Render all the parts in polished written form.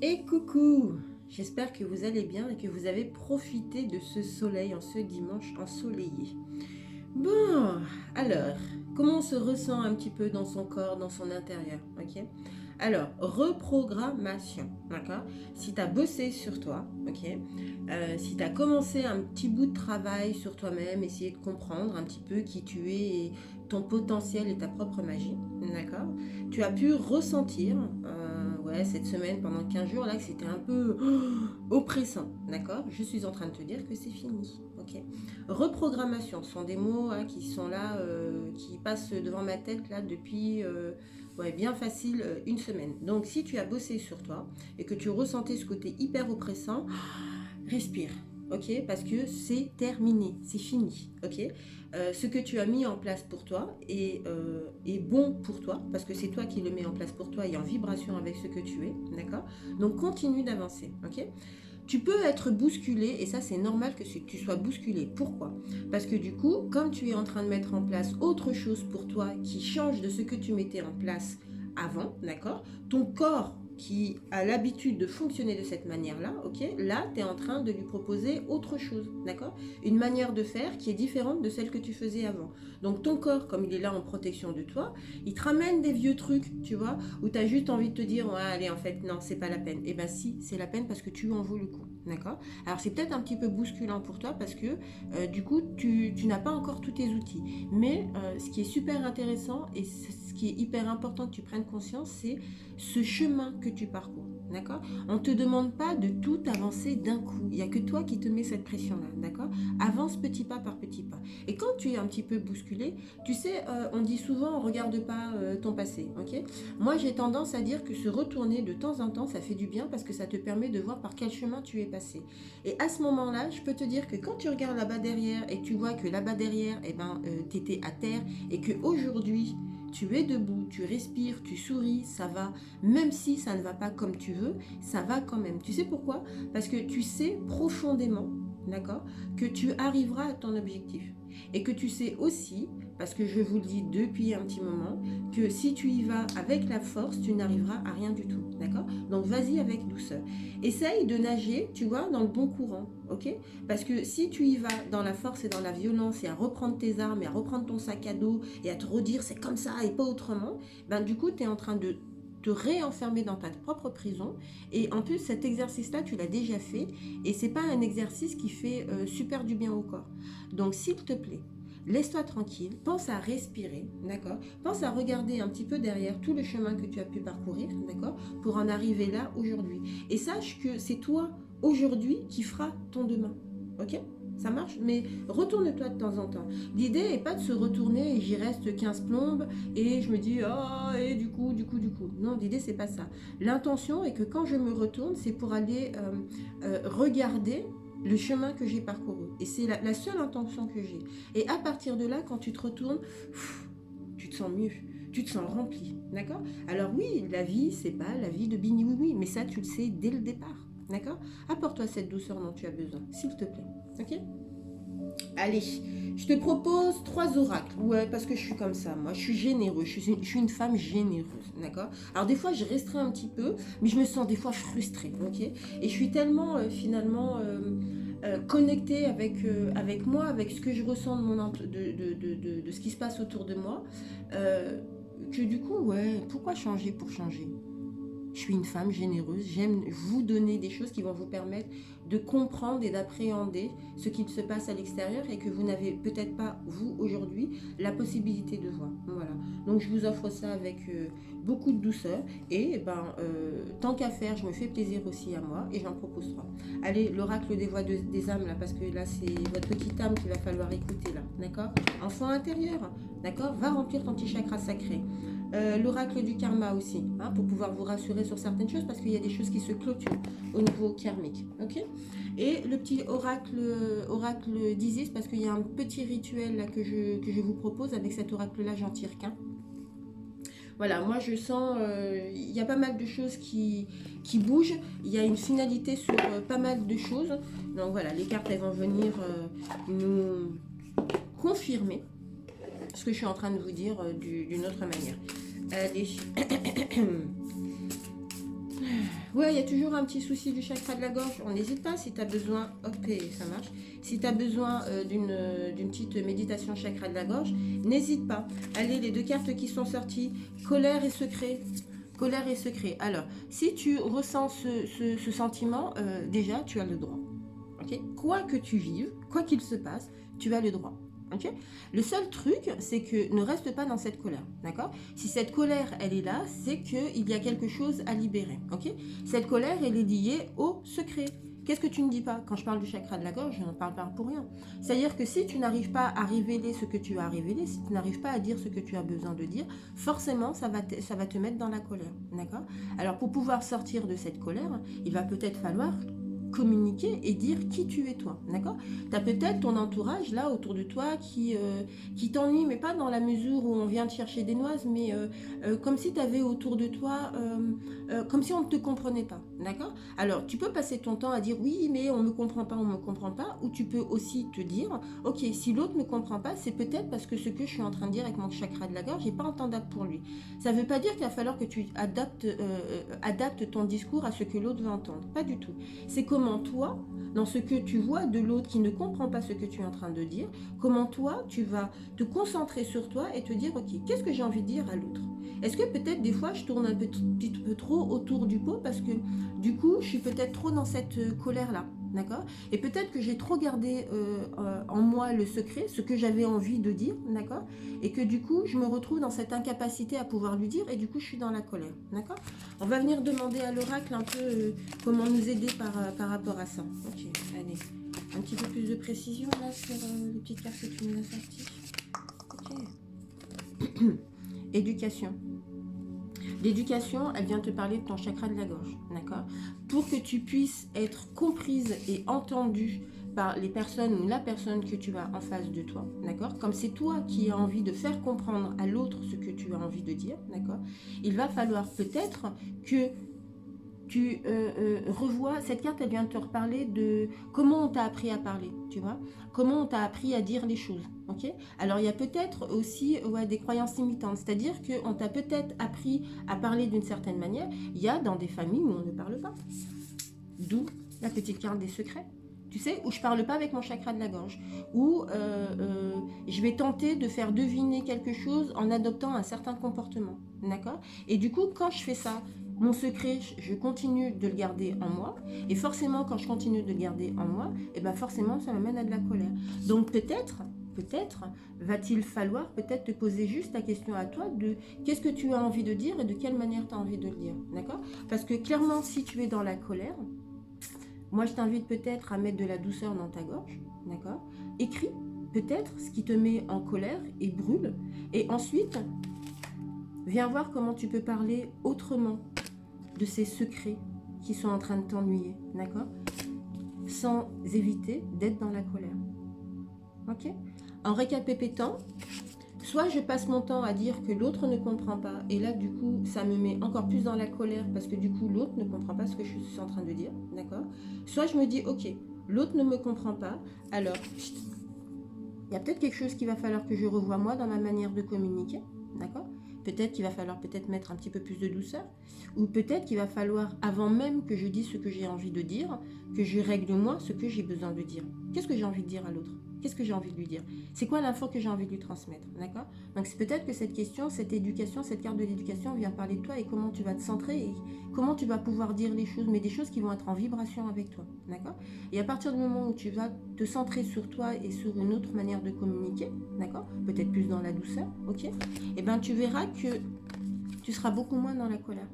Et coucou, j'espère que vous allez bien et que vous avez profité de ce soleil en ce dimanche ensoleillé. Bon, alors, comment on se ressent un petit peu dans son corps, dans son intérieur, ok? Alors, reprogrammation, d'accord? Si tu as bossé sur toi, ok? Si tu as commencé un petit bout de travail sur toi-même, essayer de comprendre un petit peu qui tu es, et ton potentiel et ta propre magie, d'accord? Tu as pu ressentir, ouais, cette semaine, pendant 15 jours, là, que c'était un peu oppressant, d'accord? Je suis en train de te dire que c'est fini, ok? Reprogrammation sont des mots qui sont là, qui passent devant ma tête là depuis ouais, bien facile une semaine. Donc si tu as bossé sur toi et que tu ressentais ce côté hyper oppressant, respire. Ok, parce que c'est terminé, c'est fini. Ok, ce que tu as mis en place pour toi est bon pour toi parce que c'est toi qui le mets en place pour toi et en vibration avec ce que tu es. D'accord. Donc continue d'avancer. Ok. Tu peux être bousculé et ça c'est normal que tu sois bousculé. Pourquoi? Parce que du coup, comme tu es en train de mettre en place autre chose pour toi qui change de ce que tu mettais en place avant, d'accord? Ton corps qui a l'habitude de fonctionner de cette manière-là, ok? Là, tu es en train de lui proposer autre chose, d'accord? Une manière de faire qui est différente de celle que tu faisais avant. Donc ton corps, comme il est là en protection de toi, il te ramène des vieux trucs, tu vois, où tu as juste envie de te dire, ouais, allez, en fait, non, c'est pas la peine. Eh bien si, c'est la peine parce que tu en vaux le coup, d'accord? Alors c'est peut-être un petit peu bousculant pour toi parce que du coup, tu n'as pas encore tous tes outils. Mais ce qui est super intéressant et ce qui est hyper important que tu prennes conscience, c'est ce chemin que tu parcours. D'accord? On ne te demande pas de tout avancer d'un coup. Il n'y a que toi qui te mets cette pression-là. D'accord? Avance petit pas par petit pas. Et quand tu es un petit peu bousculé, tu sais, on dit souvent, on ne regarde pas ton passé. Ok? Moi, j'ai tendance à dire que se retourner de temps en temps, ça fait du bien parce que ça te permet de voir par quel chemin tu es passé. Et à ce moment-là, je peux te dire que quand tu regardes là-bas derrière et tu vois que là-bas derrière, eh ben, tu étais à terre et qu'aujourd'hui, tu es debout, tu respires, tu souris, ça va. Même si ça ne va pas comme tu veux, ça va quand même. Tu sais pourquoi? Parce que tu sais profondément, d'accord, que tu arriveras à ton objectif. Et que tu sais aussi, parce que je vous le dis depuis un petit moment, que si tu y vas avec la force, tu n'arriveras à rien du tout, d'accord? Donc vas-y avec douceur. Essaye de nager, tu vois, dans le bon courant, ok? Parce que si tu y vas dans la force et dans la violence et à reprendre tes armes et à reprendre ton sac à dos et à te redire c'est comme ça et pas autrement, ben du coup tu es en train de te réenfermer dans ta propre prison. Et en plus, cet exercice-là, tu l'as déjà fait et c'est pas un exercice qui fait super du bien au corps. Donc, s'il te plaît, laisse-toi tranquille, pense à respirer, d'accord? Pense à regarder un petit peu derrière tout le chemin que tu as pu parcourir, d'accord? Pour en arriver là aujourd'hui. Et sache que c'est toi aujourd'hui qui fera ton demain, ok? Ça marche, mais retourne-toi de temps en temps. L'idée n'est pas de se retourner et j'y reste 15 plombes et je me dis ah et du coup. Non, l'idée c'est pas ça. L'intention est que quand je me retourne, c'est pour aller regarder le chemin que j'ai parcouru. Et c'est la seule intention que j'ai. Et à partir de là, quand tu te retournes, tu te sens mieux, tu te sens rempli, d'accord? Alors oui, la vie, c'est pas la vie de Bini Oui Oui, mais ça tu le sais dès le départ, d'accord? Apporte-toi cette douceur dont tu as besoin, s'il te plaît, ok? Allez, je te propose 3 oracles. Ouais, parce que je suis comme ça, moi. Je suis généreuse. Je suis une femme généreuse, d'accord? Alors, des fois, je restreins un petit peu, mais je me sens des fois frustrée, ok? Et je suis tellement, finalement, connectée avec moi, avec ce que je ressens de ce qui se passe autour de moi, que du coup, ouais, pourquoi changer pour changer? Je suis une femme généreuse, j'aime vous donner des choses qui vont vous permettre de comprendre et d'appréhender ce qui se passe à l'extérieur et que vous n'avez peut-être pas, vous, aujourd'hui, la possibilité de voir. Voilà. Donc je vous offre ça avec beaucoup de douceur et tant qu'à faire, je me fais plaisir aussi à moi et j'en propose 3. Allez, l'oracle des voix des âmes, là, parce que là, c'est votre petite âme qu'il va falloir écouter, là. D'accord? Enfant intérieur, d'accord? Va remplir ton petit chakra sacré. L'oracle du karma aussi, hein, pour pouvoir vous rassurer sur certaines choses, parce qu'il y a des choses qui se clôturent au niveau karmique. Ok. Et le petit oracle d'Isis, parce qu'il y a un petit rituel là, que je vous propose. Avec cet oracle-là, j'en tire qu'un. Voilà, moi je sens, il y a pas mal de choses qui bougent. Il y a une finalité sur pas mal de choses. Donc voilà, les cartes, elles vont venir nous confirmer ce que je suis en train de vous dire d'une autre manière. Allez. Ouais, il y a toujours un petit souci du chakra de la gorge. On n'hésite pas si tu as besoin, hop, et ça marche. Si tu as besoin d'une petite méditation chakra de la gorge, n'hésite pas. Allez, les 2 cartes qui sont sorties, colère et secret. Colère et secret. Alors, si tu ressens ce sentiment, déjà, tu as le droit. Okay, quoi que tu vives, quoi qu'il se passe, tu as le droit. Okay, le seul truc, c'est que ne reste pas dans cette colère. D'accord? Si cette colère, elle est là, c'est qu'il y a quelque chose à libérer. Okay, cette colère, elle est liée au secret. Qu'est-ce que tu ne dis pas? Quand je parle du chakra de la gorge, je n'en parle pas pour rien. C'est-à-dire que si tu n'arrives pas à révéler ce que tu as révélé, si tu n'arrives pas à dire ce que tu as besoin de dire, forcément, ça va te mettre dans la colère. D'accord? Alors, pour pouvoir sortir de cette colère, il va peut-être falloir communiquer et dire qui tu es toi, d'accord? Tu as peut-être ton entourage là autour de toi qui t'ennuie, mais pas dans la mesure où on vient te chercher des noises, mais comme si tu avais autour de toi, comme si on ne te comprenait pas, d'accord? Alors, tu peux passer ton temps à dire oui, mais on ne me comprend pas, ou tu peux aussi te dire, ok, si l'autre ne me comprend pas, c'est peut-être parce que ce que je suis en train de dire avec mon chakra de la gorge n'est pas entendable pour lui. Ça ne veut pas dire qu'il va falloir que tu adaptes ton discours à ce que l'autre veut entendre, pas du tout. C'est comment toi, dans ce que tu vois de l'autre qui ne comprend pas ce que tu es en train de dire, comment toi, tu vas te concentrer sur toi et te dire, ok, qu'est-ce que j'ai envie de dire à l'autre? Est-ce que peut-être des fois, je tourne un petit peu trop autour du pot parce que du coup, je suis peut-être trop dans cette colère-là, d'accord? Et peut-être que j'ai trop gardé en moi le secret, ce que j'avais envie de dire, d'accord? Et que du coup, je me retrouve dans cette incapacité à pouvoir lui dire et du coup, je suis dans la colère, d'accord? On va venir demander à l'oracle un peu comment nous aider par rapport à ça. Ok, allez. Un petit peu plus de précision là sur les petites cartes que tu nous as sorties. Ok. Éducation. L'éducation, elle vient te parler de ton chakra de la gorge, d'accord? Pour que tu puisses être comprise et entendue par les personnes ou la personne que tu as en face de toi, d'accord? Comme c'est toi qui as envie de faire comprendre à l'autre ce que tu as envie de dire, d'accord? Il va falloir peut-être que tu revois, cette carte, elle vient te reparler de comment on t'a appris à parler, tu vois, comment on t'a appris à dire les choses, ok? Alors, il y a peut-être aussi des croyances limitantes, c'est-à-dire qu'on t'a peut-être appris à parler d'une certaine manière. Il y a dans des familles où on ne parle pas, d'où la petite carte des secrets. Tu sais, où je parle pas avec mon chakra de la gorge, où je vais tenter de faire deviner quelque chose en adoptant un certain comportement, d'accord? Et du coup, quand je fais ça, mon secret, je continue de le garder en moi, et forcément, quand je continue de le garder en moi, et ben forcément, ça m'amène à de la colère. Donc peut-être, va-t-il falloir peut-être te poser juste la question à toi de qu'est-ce que tu as envie de dire et de quelle manière tu as envie de le dire, d'accord? Parce que clairement, si tu es dans la colère, moi, je t'invite peut-être à mettre de la douceur dans ta gorge, d'accord? Écris peut-être ce qui te met en colère et brûle. Et ensuite, viens voir comment tu peux parler autrement de ces secrets qui sont en train de t'ennuyer, d'accord? Sans éviter d'être dans la colère. Ok? En récapétant, soit je passe mon temps à dire que l'autre ne comprend pas, et là, du coup, ça me met encore plus dans la colère parce que du coup, l'autre ne comprend pas ce que je suis en train de dire, d'accord? Soit je me dis, ok, l'autre ne me comprend pas, alors, il y a peut-être quelque chose qu'il va falloir que je revoie moi dans ma manière de communiquer, d'accord? Peut-être qu'il va falloir mettre un petit peu plus de douceur, ou peut-être qu'il va falloir, avant même que je dise ce que j'ai envie de dire, que je règle moi ce que j'ai besoin de dire. Qu'est-ce que j'ai envie de dire à l'autre? Qu'est-ce que j'ai envie de lui dire? C'est quoi l'info que j'ai envie de lui transmettre? D'accord? Donc c'est peut-être que cette question, cette éducation, cette carte de l'éducation vient parler de toi et comment tu vas te centrer et comment tu vas pouvoir dire les choses, mais des choses qui vont être en vibration avec toi. D'accord? Et à partir du moment où tu vas te centrer sur toi et sur une autre manière de communiquer, d'accord? Peut-être plus dans la douceur, ok? Et bien tu verras que tu seras beaucoup moins dans la colère.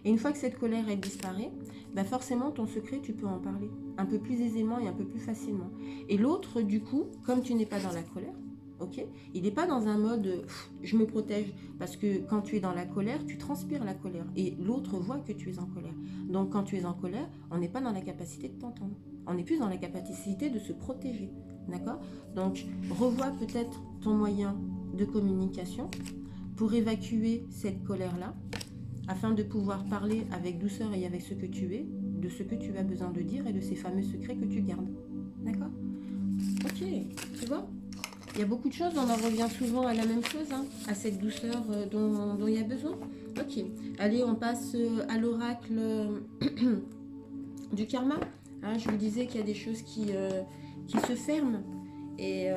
Et une fois que cette colère elle disparaît, ben forcément ton secret tu peux en parler un peu plus aisément et un peu plus facilement. Et l'autre du coup, comme tu n'es pas dans la colère, ok, il n'est pas dans un mode je me protège, parce que quand tu es dans la colère, tu transpires la colère et l'autre voit que tu es en colère. Donc quand tu es en colère, on n'est pas dans la capacité de t'entendre. On est plus dans la capacité de se protéger. D'accord? Donc revois peut-être ton moyen de communication pour évacuer cette colère-là, afin de pouvoir parler avec douceur et avec ce que tu es, de ce que tu as besoin de dire et de ces fameux secrets que tu gardes. D'accord? Ok, tu vois? Il y a beaucoup de choses, on en revient souvent à la même chose, hein, à cette douceur dont il y a besoin. Ok, allez, on passe à l'oracle du karma. Hein, je vous disais qu'il y a des choses qui se ferment. Et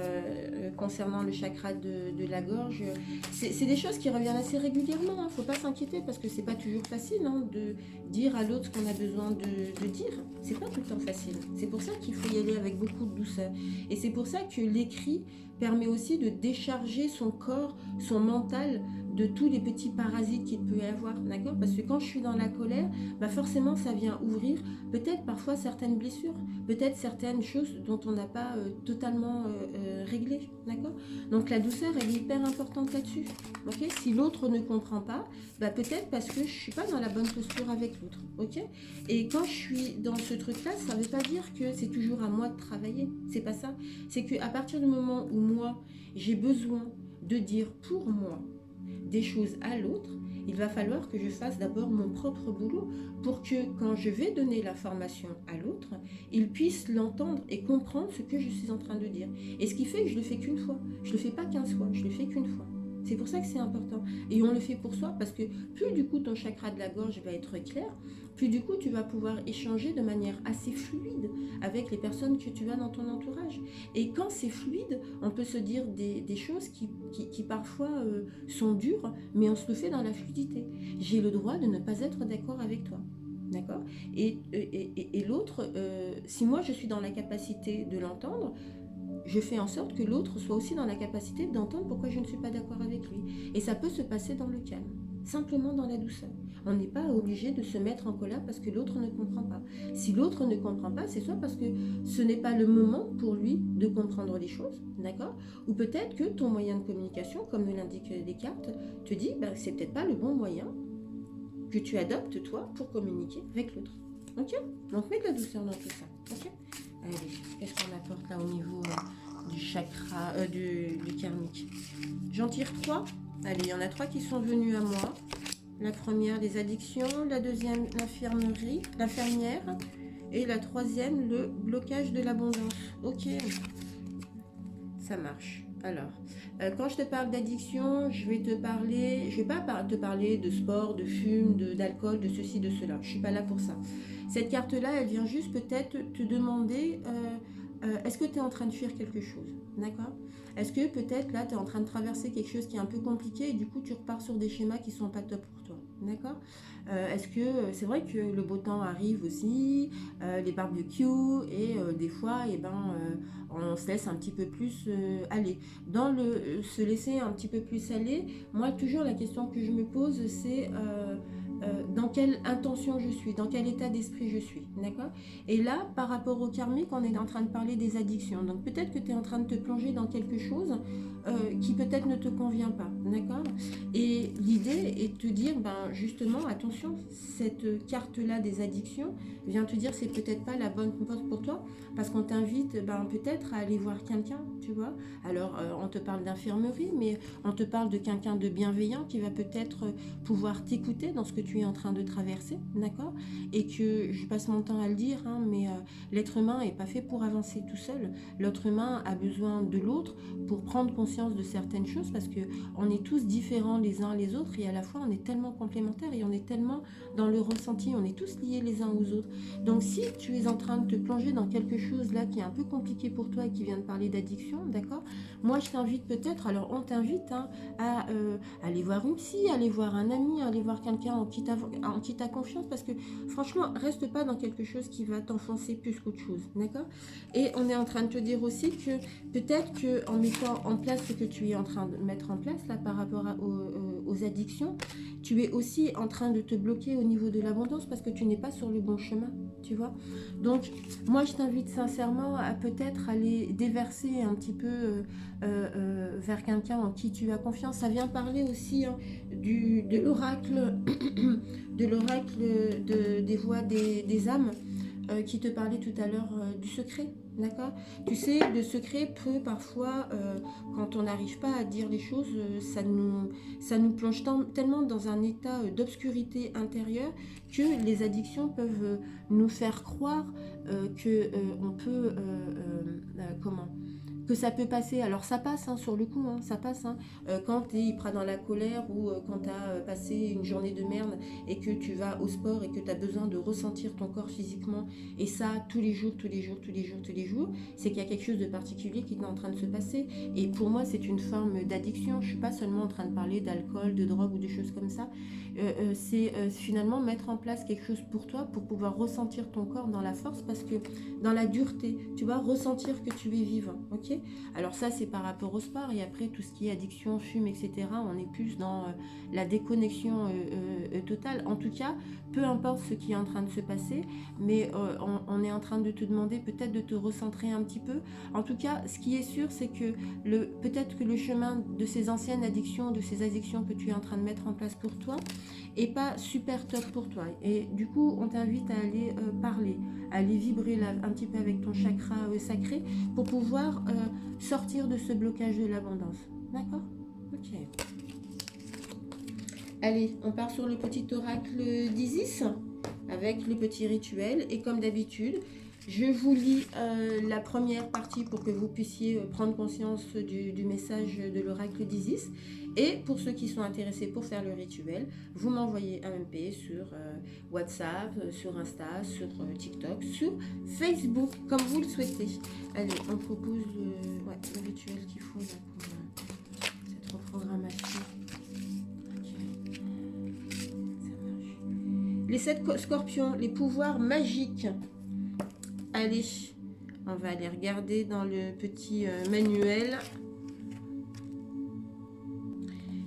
concernant le chakra de la gorge, c'est des choses qui reviennent assez régulièrement. Il ne faut pas s'inquiéter parce que c'est pas toujours facile, hein, de dire à l'autre ce qu'on a besoin de dire. C'est pas tout le temps facile. C'est pour ça qu'il faut y aller avec beaucoup de douceur. Et c'est pour ça que l'écrit permet aussi de décharger son corps, son mental de tous les petits parasites qu'il peut y avoir, d'accord? Parce que quand je suis dans la colère, bah forcément ça vient ouvrir peut-être parfois certaines blessures, peut-être certaines choses dont on n'a pas totalement réglé, d'accord? Donc la douceur, elle est hyper importante là-dessus, ok? Si l'autre ne comprend pas, bah peut-être parce que je suis pas dans la bonne posture avec l'autre, ok? Et quand je suis dans ce truc-là, ça veut pas dire que c'est toujours à moi de travailler, c'est pas ça. C'est qu'à partir du moment où moi, j'ai besoin de dire pour moi des choses à l'autre, il va falloir que je fasse d'abord mon propre boulot pour que quand je vais donner l'information à l'autre, il puisse l'entendre et comprendre ce que je suis en train de dire. Et ce qui fait que je le fais qu'une fois. Je le fais pas 15 fois, je le fais qu'une fois. C'est pour ça que c'est important. Et on le fait pour soi parce que plus du coup ton chakra de la gorge va être clair, plus du coup tu vas pouvoir échanger de manière assez fluide avec les personnes que tu as dans ton entourage. Et quand c'est fluide, on peut se dire des choses qui parfois sont dures, mais on se le fait dans la fluidité. J'ai le droit de ne pas être d'accord avec toi. D'accord. Et l'autre, si moi je suis dans la capacité de l'entendre, je fais en sorte que l'autre soit aussi dans la capacité d'entendre pourquoi je ne suis pas d'accord avec lui. Et ça peut se passer dans le calme, simplement dans la douceur. On n'est pas obligé de se mettre en colère parce que l'autre ne comprend pas. Si l'autre ne comprend pas, c'est soit parce que ce n'est pas le moment pour lui de comprendre les choses, d'accord? Ou peut-être que ton moyen de communication, comme nous l'indiquent les cartes, te dit que c'est peut-être pas le bon moyen que tu adoptes toi pour communiquer avec l'autre. Ok? Donc mets de la douceur dans tout ça. Ok? Allez, qu'est-ce qu'on apporte là au niveau du chakra, du karmique? J'en tire 3. Allez, il y en a 3 qui sont venus à moi. La première, les addictions. La deuxième, l'infirmerie, l'infirmière. Et la troisième, le blocage de l'abondance. Ok, ça marche. Alors, quand je te parle d'addiction, je vais pas te parler de sport, de fume, d'alcool, de ceci, de cela. Je suis pas là pour ça. Cette carte-là, elle vient juste peut-être te demander, est-ce que tu es en train de fuir quelque chose? D'accord? Est-ce que peut-être là, tu es en train de traverser quelque chose qui est un peu compliqué et du coup, tu repars sur des schémas qui sont pas top pour toi? D'accord? Est-ce que c'est vrai que le beau temps arrive aussi, les barbecues et des fois, on se laisse un petit peu plus aller. Dans le se laisser un petit peu plus aller, moi, toujours la question que je me pose, c'est dans quelle intention je suis, dans quel état d'esprit je suis, d'accord? Et là, par rapport au karmique, on est en train de parler des addictions. Donc peut-être que tu es en train de te plonger dans quelque chose qui peut-être ne te convient pas, d'accord? Et l'idée est de te dire, justement, attention, cette carte-là des addictions vient te dire c'est peut-être pas la bonne poste pour toi, parce qu'on t'invite peut-être à aller voir quelqu'un, tu vois? Alors, on te parle d'infirmerie, mais on te parle de quelqu'un de bienveillant qui va peut-être pouvoir t'écouter dans ce que tu es en train de traverser, d'accord? Et que, je passe mon temps à le dire, hein, mais l'être humain n'est pas fait pour avancer tout seul. L'être humain a besoin de l'autre pour prendre conscience de certaines choses, parce que on est tous différents les uns les autres, et à la fois on est tellement complémentaires et on est tellement dans le ressenti, on est tous liés les uns aux autres. Donc si tu es en train de te plonger dans quelque chose là qui est un peu compliqué pour toi et qui vient de parler d'addiction, d'accord? Moi je t'invite peut-être, alors on t'invite à aller voir une psy, aller voir un ami, aller voir quelqu'un en qui tu as confiance, parce que franchement, reste pas dans quelque chose qui va t'enfoncer plus qu'autre chose, d'accord? Et on est en train de te dire aussi que peut-être qu'en mettant en place ce que tu es en train de mettre en place là par rapport aux addictions, tu es aussi en train de te bloquer au niveau de l'abondance parce que tu n'es pas sur le bon chemin, tu vois? Donc, moi, je t'invite sincèrement à peut-être aller déverser un petit peu vers quelqu'un en qui tu as confiance. Ça vient parler aussi de l'oracle des voix des âmes qui te parlait tout à l'heure du secret, d'accord? Tu sais, le secret peut parfois, quand on n'arrive pas à dire les choses, ça nous plonge tellement dans un état d'obscurité intérieure que les addictions peuvent nous faire croire qu'on peut, comment que ça peut passer. Alors ça passe hein, sur le coup, hein, ça passe. Hein. Quand tu es hyper dans la colère ou quand tu as passé une journée de merde et que tu vas au sport et que tu as besoin de ressentir ton corps physiquement et ça tous les jours, c'est qu'il y a quelque chose de particulier qui est en train de se passer. Et pour moi, c'est une forme d'addiction. Je suis pas seulement en train de parler d'alcool, de drogue ou de choses comme ça. C'est finalement mettre en place quelque chose pour toi pour pouvoir ressentir ton corps dans la force parce que dans la dureté, tu vas ressentir que tu es vivant, ok? Alors ça, c'est par rapport au sport et après, tout ce qui est addiction, fume, etc., on est plus dans la déconnexion totale. En tout cas, peu importe ce qui est en train de se passer, mais on est en train de te demander peut-être de te recentrer un petit peu. En tout cas, ce qui est sûr, c'est que peut-être que le chemin de ces anciennes addictions, de ces addictions que tu es en train de mettre en place pour toi, est pas super top pour toi. Et du coup, on t'invite à aller parler, à aller vibrer là, un petit peu avec ton chakra sacré pour pouvoir sortir de ce blocage de l'abondance. D'accord? Ok. Allez, on part sur le petit oracle d'Isis avec le petit rituel. Et comme d'habitude, je vous lis la première partie pour que vous puissiez prendre conscience du message de l'oracle d'Isis. Et pour ceux qui sont intéressés pour faire le rituel, vous m'envoyez un MP sur WhatsApp, sur Insta, sur TikTok, sur Facebook, comme vous le souhaitez. Allez, on propose le rituel qu'il faut là, pour cette reprogrammation. Okay. Ça marche. Les 7 scorpions, les pouvoirs magiques. Allez, on va aller regarder dans le petit manuel.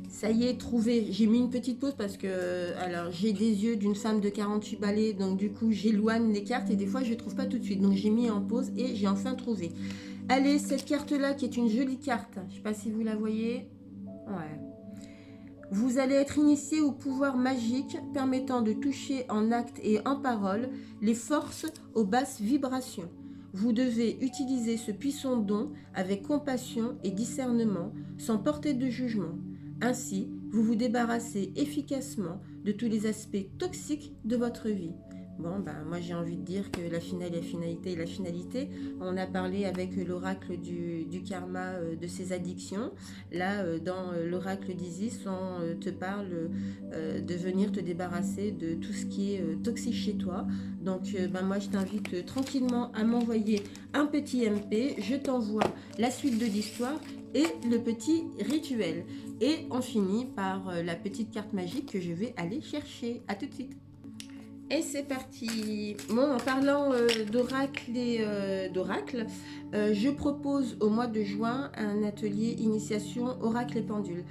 Ça y est, trouvé. J'ai mis une petite pause parce que alors j'ai des yeux d'une femme de 48 balais, donc du coup j'éloigne les cartes et des fois je ne trouve pas tout de suite. Donc j'ai mis en pause et j'ai enfin trouvé. Allez, cette carte-là qui est une jolie carte. Je ne sais pas si vous la voyez. Ouais. Vous allez être initié au pouvoir magique permettant de toucher en acte et en parole les forces aux basses vibrations. Vous devez utiliser ce puissant don avec compassion et discernement, sans porter de jugement. Ainsi, vous vous débarrassez efficacement de tous les aspects toxiques de votre vie. Bon, moi j'ai envie de dire que la finalité, on a parlé avec l'oracle du karma de ses addictions. Là, dans l'oracle d'Isis, on te parle de venir te débarrasser de tout ce qui est toxique chez toi. Donc, moi je t'invite tranquillement à m'envoyer un petit MP. Je t'envoie la suite de l'histoire et le petit rituel. Et on finit par la petite carte magique que je vais aller chercher. À tout de suite. Et c'est parti. Bon, en parlant d'oracle et d'oracle, je propose au mois de juin un atelier initiation oracle et pendule.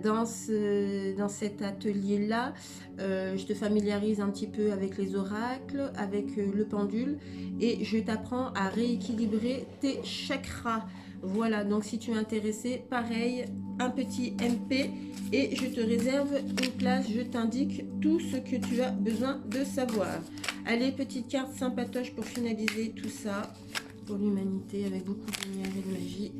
Dans cet atelier-là, je te familiarise un petit peu avec les oracles, avec le pendule et je t'apprends à rééquilibrer tes chakras. Voilà, donc si tu es intéressé, pareil, un petit MP et je te réserve une place, je t'indique tout ce que tu as besoin de savoir. Allez, petite carte sympatoche pour finaliser tout ça pour l'humanité avec beaucoup de lumière et de magie.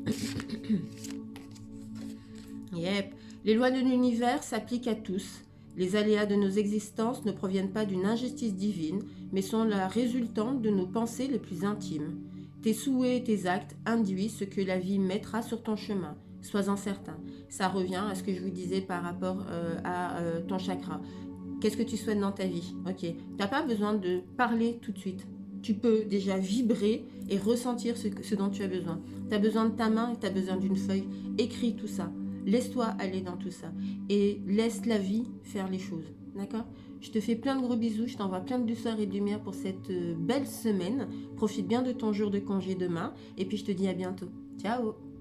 Yep. Les lois de l'univers s'appliquent à tous. Les aléas de nos existences ne proviennent pas d'une injustice divine, mais sont la résultante de nos pensées les plus intimes. Tes souhaits et tes actes induisent ce que la vie mettra sur ton chemin. Sois-en certain. Ça revient à ce que je vous disais par rapport à ton chakra. Qu'est-ce que tu souhaites dans ta vie? Ok. Tu n'as pas besoin de parler tout de suite. Tu peux déjà vibrer et ressentir ce dont tu as besoin. Tu as besoin de ta main et tu as besoin d'une feuille. Écris tout ça. Laisse-toi aller dans tout ça. Et laisse la vie faire les choses. D'accord? Je te fais plein de gros bisous. Je t'envoie plein de douceur et de lumière pour cette belle semaine. Profite bien de ton jour de congé demain. Et puis je te dis à bientôt. Ciao!